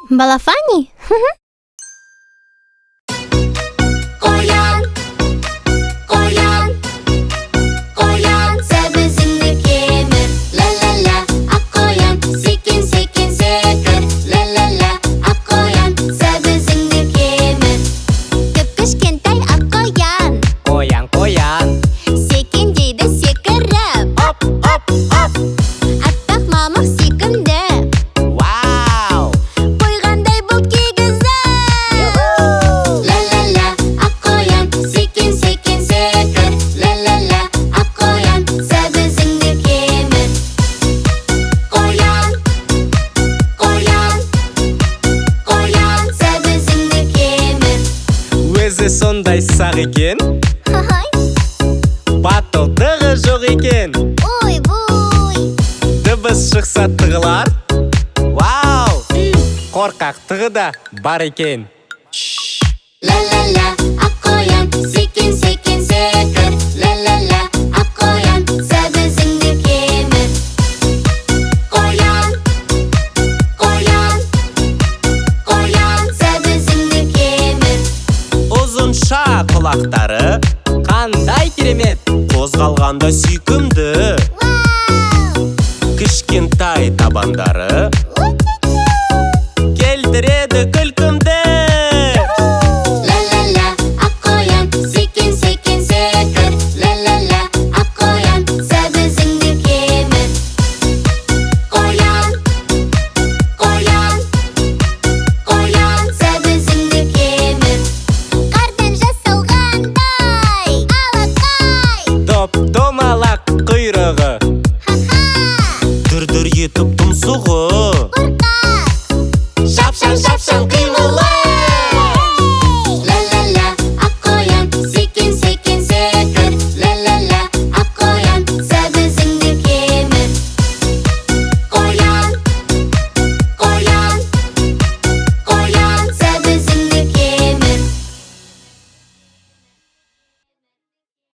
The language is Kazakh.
Balafunny? Қоян, қоян, қоян, сәбізіңді кемір. Ла-ла-ла, ақ қоян, секен, секен, секір. Ла-ла-ла, ақ қоян, сәбізіңді кемір. Кіп-кішкентай ақ қоян, Қоян, қоян, секен дейді секіріп. оп, оп, оп. Аппақ мамық секінді, Вау! қойғандай бұлт кигізіп. Ла-ла-ла, ақ қоян, секен, секен, секір. Ла-ла-ла, ақ қоян, сәбізіңді кемір. Қоян, қоян, қоян, сәбізіңді кемір. Өзі сондай сақ екен, батылдығы жоқ екен. Ой-бой, Дыбыс шықса тығылар. Вау! Қорқақтығы да бар екен. ла-ла-ла, ақ қоян, секен, секен, секір. Ла-ла-ла, ақ қоян, сәбізіңді кемір. Қоян, қоян, қоян, сәбізіңді кемір. Ұзынша құлақтары қандай керемет, қозғалғанда сүйкімді. Вау! Кішкентай табандары